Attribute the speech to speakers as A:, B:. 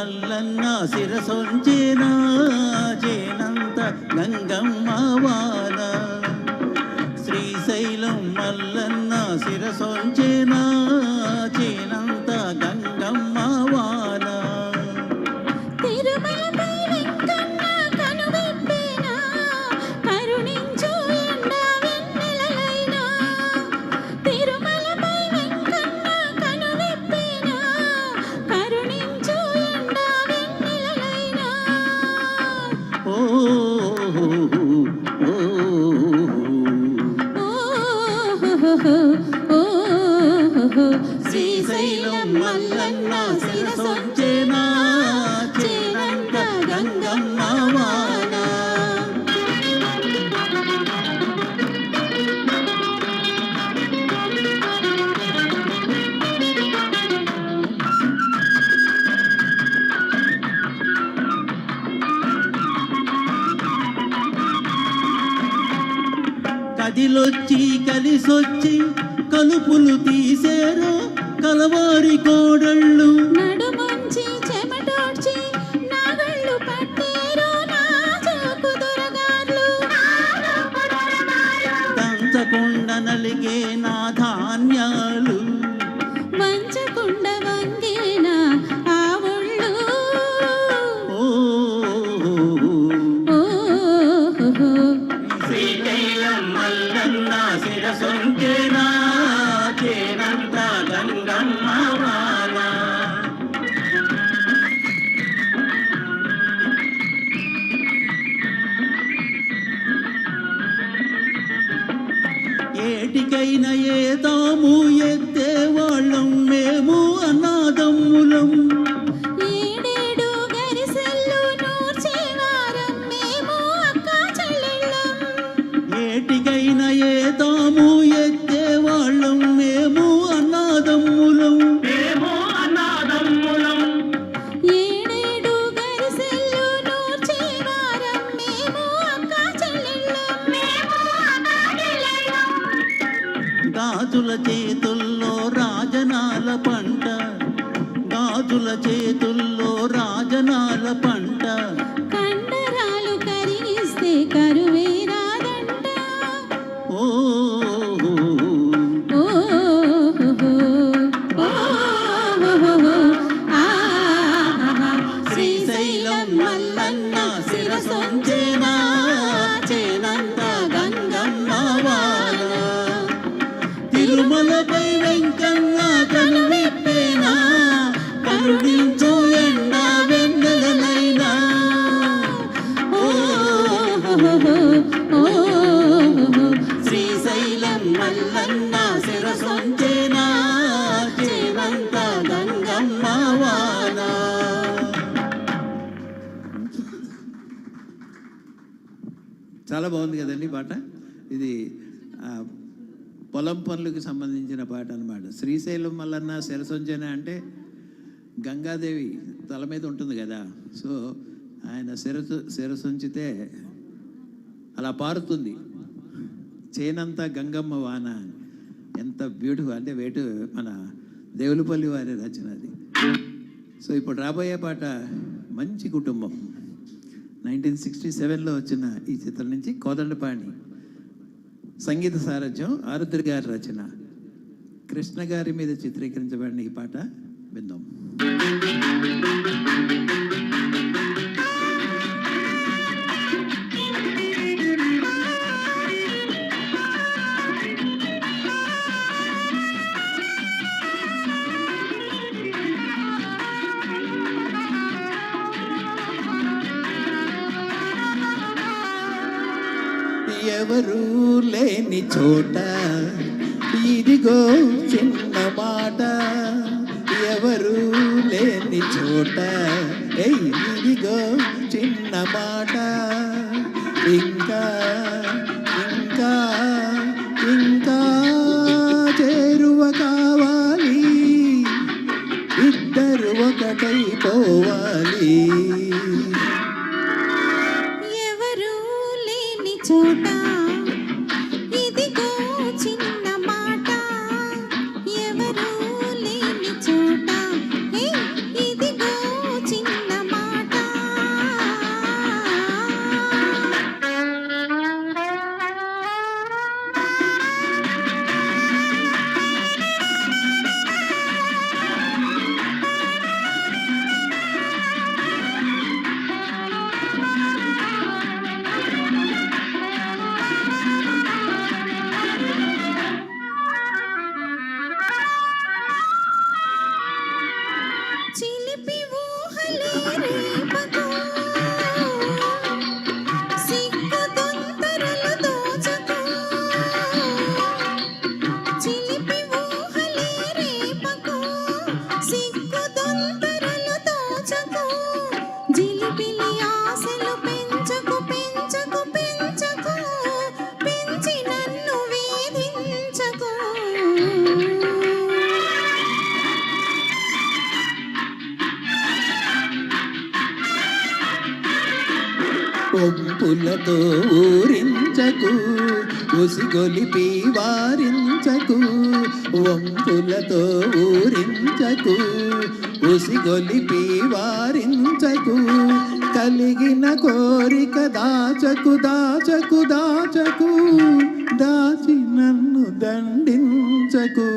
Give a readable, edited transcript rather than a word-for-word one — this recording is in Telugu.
A: మల్లన్న శిరసొంచేనా చేనంత గంగమ్మ వాన శ్రీశైలం మల్లన్న శిరసొంచేనా చేనంత గంగమ్మ వాన
B: తిరుమలపై వెంకన్న కనువిప్పేనా కరుణించు ఎండ వెన్నెలలైనా తిరుమలపై వెంకన్న కనువిప్పేనా కరుణించు ఎండ వెన్నెలలైనా
A: ఓ శ్రీశైలం మల్లన్న శిరసొంచేనా చేనంత గంగమ్మ వాన కదిలొచ్చి కలిసొచ్చి కలుపులు తీసేరు కలవారి కోడళ్ళు
B: నడుముంచి చెమటోడ్చి నాగళ్ళు పట్టేరు నా చోకు దొరగార్లు
A: దంచకుండ నలిగే నా ధాన్యాలు
B: వంచకుండ వంగేన ఆ ఒళ్ళు
A: ఓ
B: ఓ
A: శ్రీశైలం మల్లన్న శిరసొంచేనా చేనంత గంగమ్మ వాన ఏటికైనా ఏతాము ఎత్తే వాళ్ళం మేము అన్నాదమ్ములం
B: ఏడేడు గరిసెల్లు నూర్చేవారం మేము అక్కా చెల్లెళ్ళం
A: ఏటికైనా ఏతాము ఎత్తే వాళ్ళం మేము అన్నాదమ్ములం
B: ఏడేడు గరిసెల్లు నూర్చేవారం మేము అక్కా చెల్లెళ్ళం
A: గాజుల చేతుల్లో రాజనాల పంట గాజుల చేతుల్లో రాజనాల పంట
B: కండరాలు కరిగిస్తే కరువే రాదంట
A: ఓ
B: ఓ
A: శ్రీశైలం మల్లన్న శిరసొంచేనా చేనంత గంగమ్మ వాన తిరుమలపై వెంకన్న కనువిప్పేనా కరుణించు ఎండ వెన్నెలనైనా ఓ శ్రీశైలం మల్లన్న శిరసొంచేనా చేనంత గంగమ్మ వాన చాలా బాగుంది కదండి పాట ఇది పొలం పనులకు సంబంధించిన పాట అన్నమాట. శ్రీశైలం మల్లన్న శిరసొంచేన అంటే గంగాదేవి తల మీద ఉంటుంది కదా, సో ఆయన శిరసొంచితే అలా పారుతుంది చేనంత గంగమ్మ వాన. ఎంత బ్యూటిఫుల్ అంటే మన దేవులపల్లి వారి రచన అది. సో ఇప్పుడు రాబోయే పాట మంచి కుటుంబం 1967లో వచ్చిన ఈ చిత్రం నుంచి కోదండపాణి సంగీత సారథ్యం ఆరుద్ర గారి రచన కృష్ణ గారి మీద చిత్రీకరించబడిన ఈ పాట విందాం. ఎవరు లేని చోట ఇదిగో చిన్న మాట, ఎవరు లేని చోట ఇదిగో చిన్న మాట, ఇంకా ఇంకా ఇంకా చేరువ కావాలి, ఇద్దరు ఒకటైపోవాలి.
B: ఎవరు లేని చోట ఇదిగో చిన్న మాట, ఎవరు లేని చోట ఇదిగో చిన్న
A: వంపులతో ఊరించకు, ఉసిగొలిపి వారించకు, వంపులతో ఊరించకు, ఉసిగొలిపి వారించకు, కలిగిన కోరిక దాచకు దాచకు దాచకు, దాచి నన్ను దండించకు.